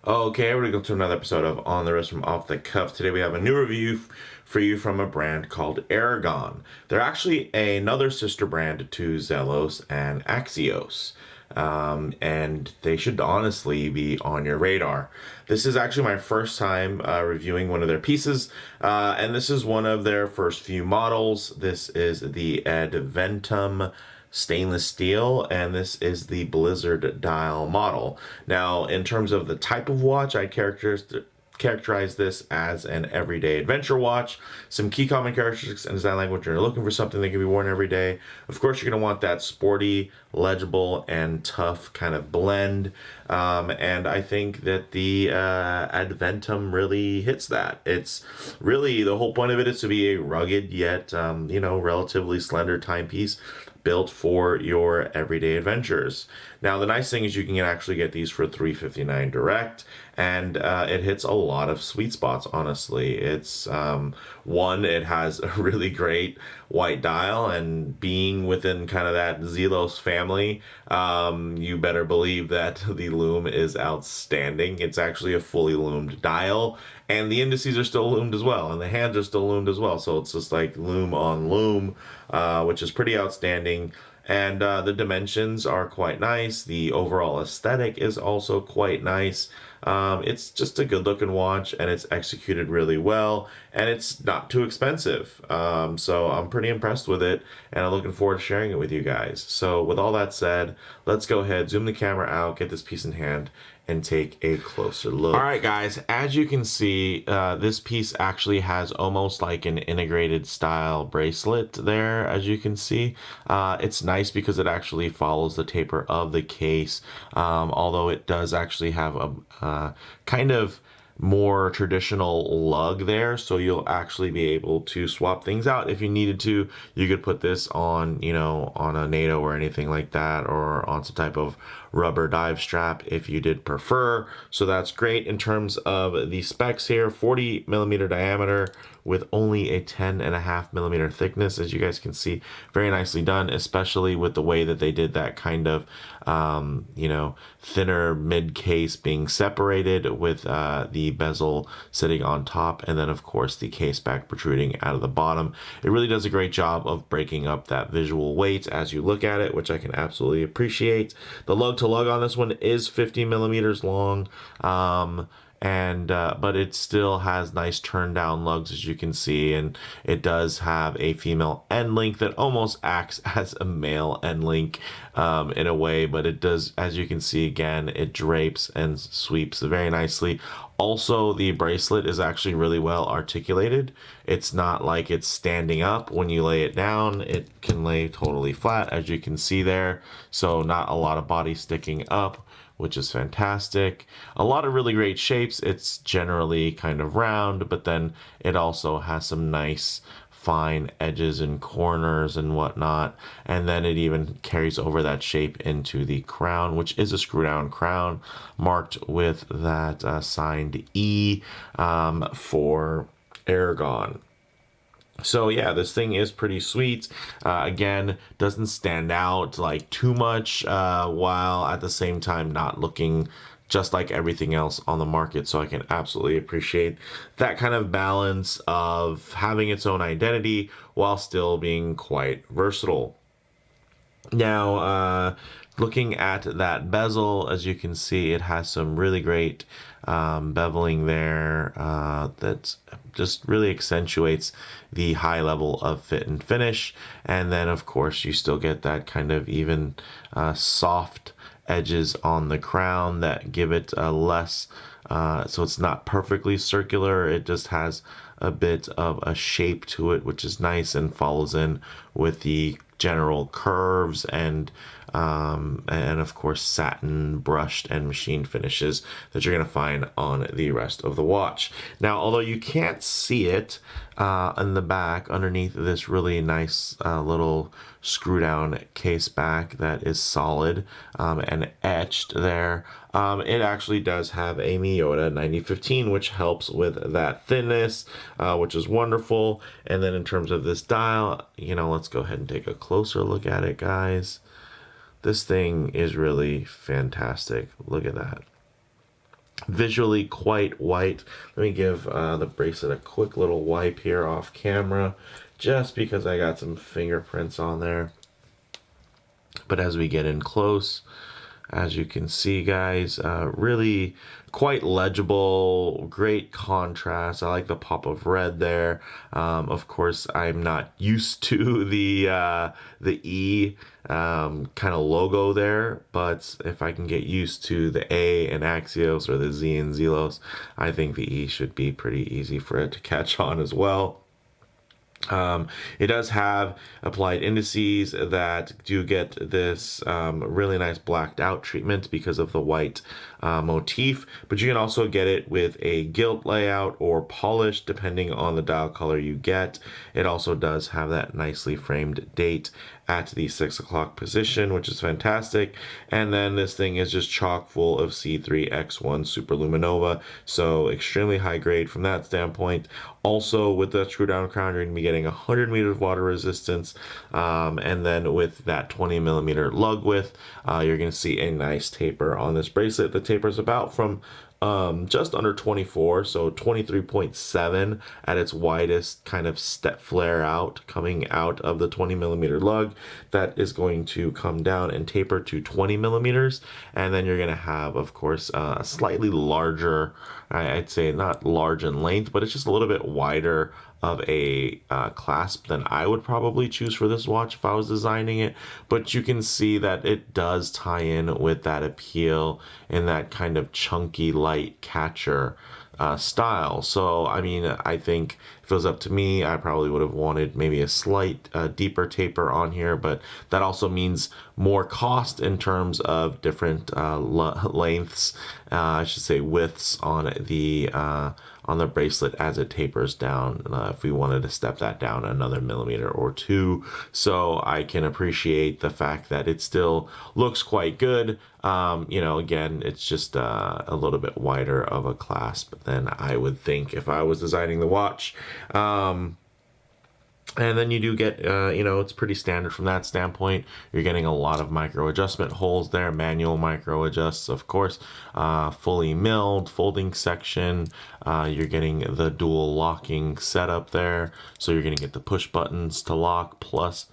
Okay, we're gonna go to another episode of On the Wrist from Off the Cuff. Today we have a new review for you from a brand called Ergon. They're actually another sister brand to Zelos and Axios. And they should honestly be on your radar. This is actually my first time reviewing one of their pieces, and this is one of their first few models. This is the Adventum stainless steel, and this is the Blizzard dial model. Now, in terms of the type of watch, I characterize this as an everyday adventure watch. Some key common characteristics and design language. You're looking for something that can be worn every day. Of course, you're going to want that sporty, legible, and tough kind of blend. And I think that the Adventum really hits that. It's really, the whole point of it is to be a rugged yet, relatively slender timepiece built for your everyday adventures. Now, the nice thing is you can actually get these for $359 direct, and it hits a lot of sweet spots, honestly. It's, one, it has a really great white dial, and being within kind of that Zelos family, you better believe that the lume is outstanding. It's actually a fully lumed dial, and the indices are still lumed as well, and the hands are still lumed as well, so it's just like lume on lume, which is pretty outstanding. And the dimensions are quite nice. The overall aesthetic is also quite nice. It's just a good looking watch, and it's executed really well, and it's not too expensive. So I'm pretty impressed with it, and I'm looking forward to sharing it with you guys. So with all that said, let's go ahead, zoom the camera out, get this piece in hand, and take a closer look. All right, guys, as you can see, this piece actually has almost like an integrated style bracelet there, as you can see. It's nice because it actually follows the taper of the case, although it does actually have a kind of more traditional lug there, so you'll actually be able to swap things out if you needed to. You could put this on, on a NATO or anything like that, or on some type of rubber dive strap if you did prefer. So that's great. In terms of the specs here, 40 millimeter diameter with only a 10.5 millimeter thickness, as you guys can see. Very nicely done, especially with the way that they did that kind of thinner mid case being separated with the bezel sitting on top, and then of course the case back protruding out of the bottom. It really does a great job of breaking up that visual weight as you look at it, which I can absolutely appreciate. The lug to lug on this one is 50 millimeters long, but it still has nice turn down lugs, as you can see, and it does have a female end link that almost acts as a male end link in a way, but it does, as you can see, again, it drapes and sweeps very nicely. Also, the bracelet is actually really well articulated. It's not like it's standing up. When you lay it down, it can lay totally flat, as you can see there, so not a lot of body sticking up, which is fantastic. A lot of really great shapes. It's generally kind of round, but then it also has some nice fine edges and corners and whatnot, and then it even carries over that shape into the crown, which is a screw down crown marked with that signed E for Ergon. So yeah, this thing is pretty sweet. Again, doesn't stand out like too much, while at the same time not looking just like everything else on the market. So I can absolutely appreciate that kind of balance of having its own identity while still being quite versatile. Now, looking at that bezel, as you can see, it has some really great beveling there that just really accentuates the high level of fit and finish. And then, of course, you still get that kind of even soft edges on the crown that give it a less, so it's not perfectly circular. It just has a bit of a shape to it, which is nice and follows in with the general curves and of course satin brushed and machined finishes that you're going to find on the rest of the watch. Now, although you can't see it in the back underneath this really nice little screw down case back that is solid and etched there, it actually does have a Miyota 9015, which helps with that thinness, which is wonderful. And then in terms of this dial, let's go ahead and take a closer look at it, guys. This thing is really fantastic. Look at that. Visually quite white. Let me give the bracelet a quick little wipe here off camera, just because I got some fingerprints on there. But as we get in close, as you can see, guys, really quite legible, great contrast. I like the pop of red there. Of course, I'm not used to the E kind of logo there, but if I can get used to the A in Axios or the Z in Zelos, I think the E should be pretty easy for it to catch on as well. It does have applied indices that do get this really nice blacked out treatment because of the white motif, but you can also get it with a gilt layout or polished depending on the dial color you get. It also does have that nicely framed date at the 6 o'clock position, which is fantastic. And then this thing is just chock full of C3X1 Superluminova, so extremely high grade from that standpoint. Also, with the screw down crown, you're going to be getting 100 meters of water resistance, and then with that 20 millimeter lug width, you're going to see a nice taper on this bracelet. The taper is about from just under 24, so 23.7 at its widest kind of step flare out coming out of the 20 millimeter lug. That is going to come down and taper to 20 millimeters, and then you're going to have, of course, a slightly larger, I'd say not large in length, but it's just a little bit wider of a clasp than I would probably choose for this watch if I was designing it. But you can see that it does tie in with that appeal in that kind of chunky light catcher style. So I mean, I think if it was up to me, I probably would have wanted maybe a slight deeper taper on here, but that also means more cost in terms of different lengths, I should say widths on the bracelet as it tapers down, if we wanted to step that down another millimeter or two. So I can appreciate the fact that it still looks quite good. You know, again, it's just a little bit wider of a clasp than I would think if I was designing the watch. And then you do get, you know, it's pretty standard from that standpoint. You're getting a lot of micro adjustment holes there, manual micro adjusts, of course, fully milled, folding section. You're getting the dual locking setup there. So you're going to get the push buttons to lock plus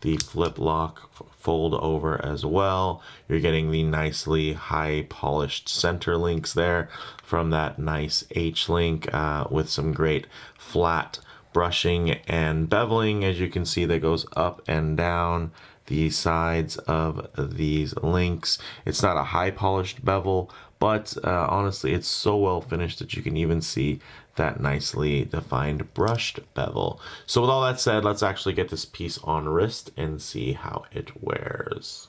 the flip lock fold over as well. You're getting the nicely high polished center links there from that nice H link with some great flat brushing and beveling, as you can see, that goes up and down the sides of these links. It's not a high polished bevel, but honestly, it's so well finished that you can even see that nicely defined brushed bevel. So with all that said, let's actually get this piece on wrist and see how it wears.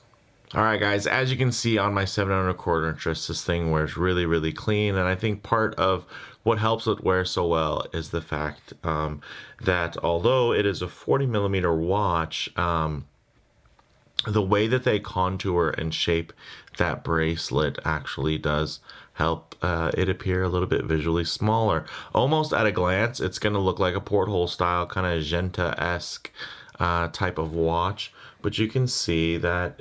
All right, guys, as you can see on my 7¼ inch wrist, this thing wears really, really clean. And I think part of what helps it wear so well is the fact that although it is a 40 millimeter watch, the way that they contour and shape that bracelet actually does help it appear a little bit visually smaller. Almost at a glance, it's going to look like a porthole style, kind of Genta-esque type of watch. But you can see that,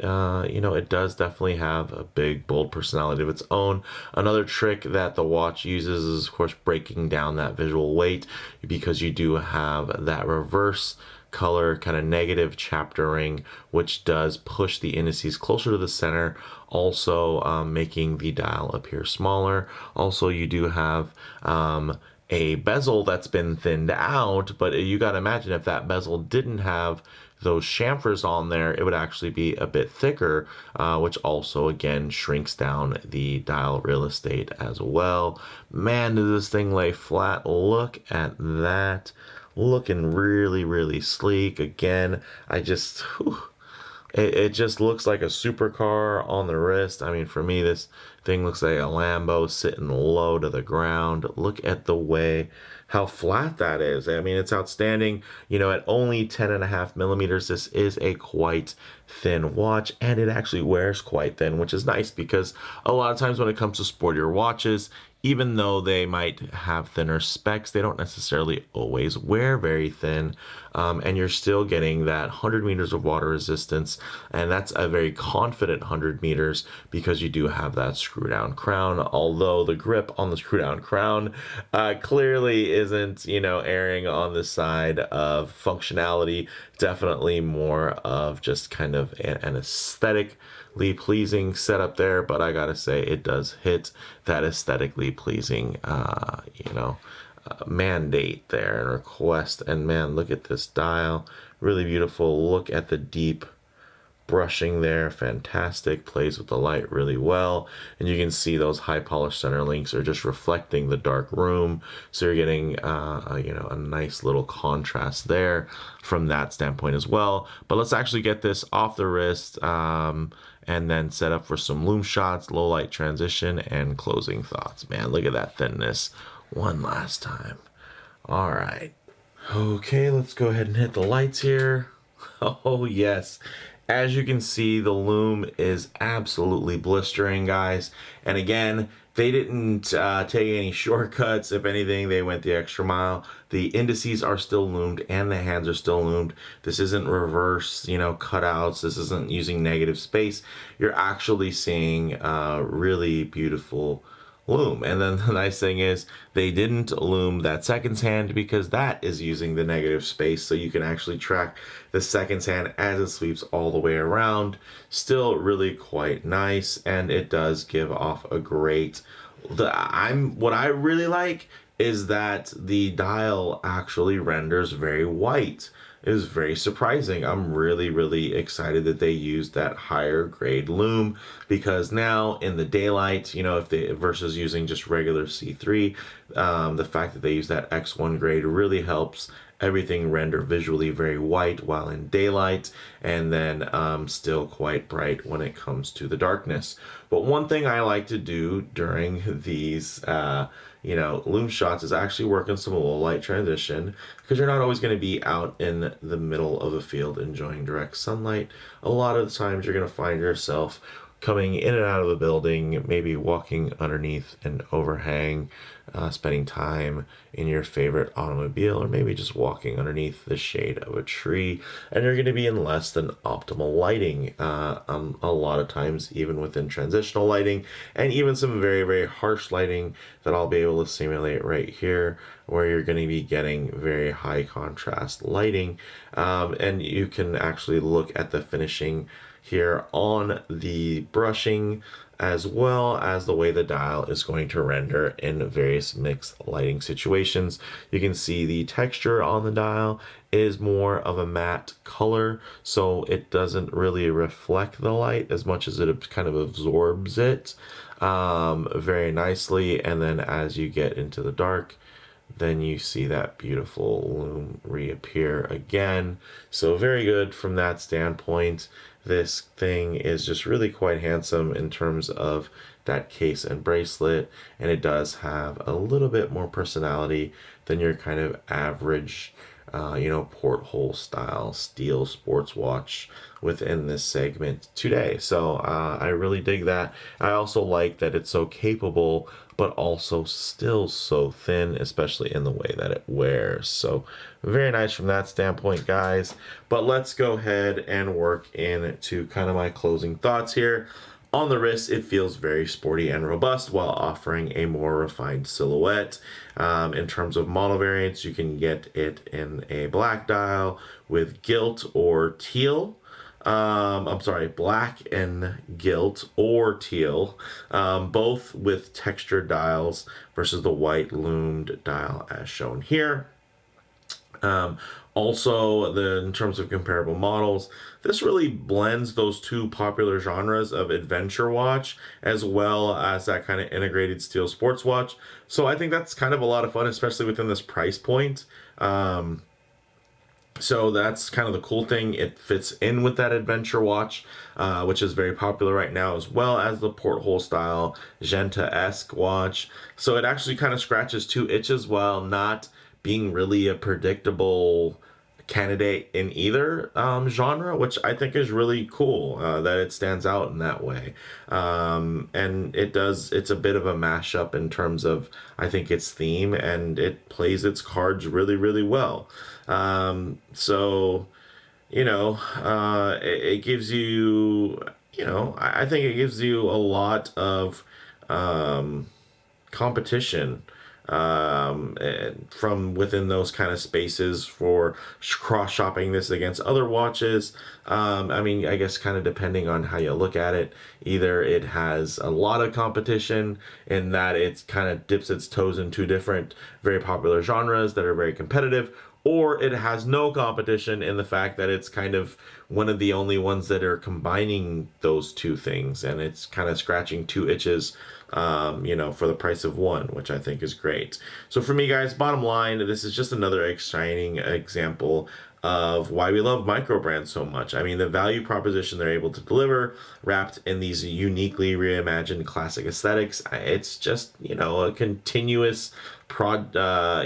you know, it does definitely have a big, bold personality of its own. Another trick that the watch uses is, of course, breaking down that visual weight, because you do have that reverse color kind of negative chaptering, which does push the indices closer to the center, also making the dial appear smaller. Also, you do have a bezel that's been thinned out, but you got to imagine if that bezel didn't have those chamfers on there, it would actually be a bit thicker, which also again shrinks down the dial real estate as well. Man, does this thing lay flat. Look at that. Looking really, really sleek. Again, I just, it just looks like a supercar on the wrist. I mean, for me, this thing looks like a Lambo sitting low to the ground. Look at the way how flat that is. I mean, it's outstanding. You know, at only 10.5 millimeters, this is a quite thin watch, and it actually wears quite thin, which is nice, because a lot of times when it comes to sportier watches, even though they might have thinner specs, they don't necessarily always wear very thin, and you're still getting that 100 meters of water resistance, and that's a very confident 100 meters because you do have that screw screw down crown, although the grip on the screw down crown clearly isn't, erring on the side of functionality. Definitely more of just kind of an aesthetically pleasing setup there, but I gotta say it does hit that aesthetically pleasing, mandate there and request. And man, look at this dial, really beautiful. Look at the deep brushing there, fantastic, plays with the light really well, and you can see those high polished center links are just reflecting the dark room, so you're getting a nice little contrast there from that standpoint as well. But let's actually get this off the wrist and then set up for some loom shots, low light transition, and closing thoughts. Man, look at that thinness one last time. All right, okay, let's go ahead and hit the lights here. Oh yes, as you can see, the loom is absolutely blistering, guys. And again, they didn't take any shortcuts. If anything, they went the extra mile. The indices are still loomed and the hands are still loomed. This isn't reverse, cutouts. This isn't using negative space. You're actually seeing really beautiful loom. And then the nice thing is they didn't loom that seconds hand, because that is using the negative space, so you can actually track the seconds hand as it sweeps all the way around. Still really quite nice, and it does give off a great what I really like is that the dial actually renders very white. It was very surprising. I'm really excited that they used that higher grade loom, because now in the daylight, if they versus using just regular C3, the fact that they use that X1 grade really helps everything render visually very white while in daylight, and then still quite bright when it comes to the darkness. But one thing I like to do during these loom shots is actually work on some low light transition, because you're not always going to be out in the middle of a field enjoying direct sunlight. A lot of the times you're going to find yourself coming in and out of a building, maybe walking underneath an overhang, spending time in your favorite automobile, or maybe just walking underneath the shade of a tree, and you're going to be in less than optimal lighting a lot of times, even within transitional lighting, and even some very harsh lighting that I'll be able to simulate right here, where you're going to be getting very high contrast lighting, and you can actually look at the finishing here on the brushing, as well as the way the dial is going to render in various mixed lighting situations. You can see the texture on the dial is more of a matte color, so it doesn't really reflect the light as much as it kind of absorbs it very nicely. And then as you get into the dark, then you see that beautiful loom reappear again. So very good from that standpoint. This thing is just really quite handsome in terms of that case and bracelet, and it does have a little bit more personality than your kind of average porthole style steel sports watch within this segment today. So I really dig that. I also like that it's so capable, but also still so thin, especially in the way that it wears. So very nice from that standpoint, guys. But let's go ahead and work into kind of my closing thoughts here. On the wrist, it feels very sporty and robust while offering a more refined silhouette. In terms of model variants, you can get it in a black dial with gilt or teal. Black and gilt or teal, both with textured dials versus the white loomed dial as shown here. Also, in terms of comparable models, this really blends those two popular genres of adventure watch as well as that kind of integrated steel sports watch. So I think that's kind of a lot of fun, especially within this price point. So that's kind of the cool thing. It fits in with that adventure watch, which is very popular right now, as well as the porthole style Genta-esque watch. So it actually kind of scratches two itches while not being really a predictable candidate in either genre, which I think is really cool that it stands out in that way. And it's a bit of a mashup in terms of, I think, its theme, and it plays its cards really well. It gives you, I think it gives you a lot of competition from within those kind of spaces for cross-shopping this against other watches. I mean, I guess kind of depending on how you look at it, either it has a lot of competition in that it kind of dips its toes in two different very popular genres that are very competitive, or it has no competition in the fact that it's kind of one of the only ones that are combining those two things, and it's kind of scratching two itches, for the price of one, which I think is great. So for me, guys, bottom line, this is just another exciting example of why we love microbrands so much. I mean, the value proposition they're able to deliver, wrapped in these uniquely reimagined classic aesthetics, it's just, a continuous formula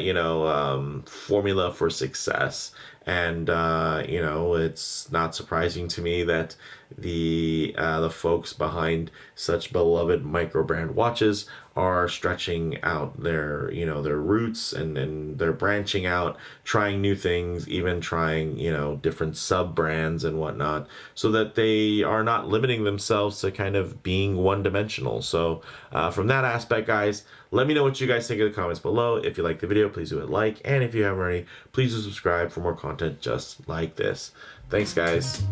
for success. And it's not surprising to me that the folks behind such beloved microbrand watches are stretching out their roots, and they're branching out, trying new things, even trying different sub brands and whatnot, so that they are not limiting themselves to kind of being one dimensional. So from that aspect, guys, let me know what you guys think in the comments below. If you like the video, please do a like, and if you haven't already, please do subscribe for more content just like this. Thanks, guys.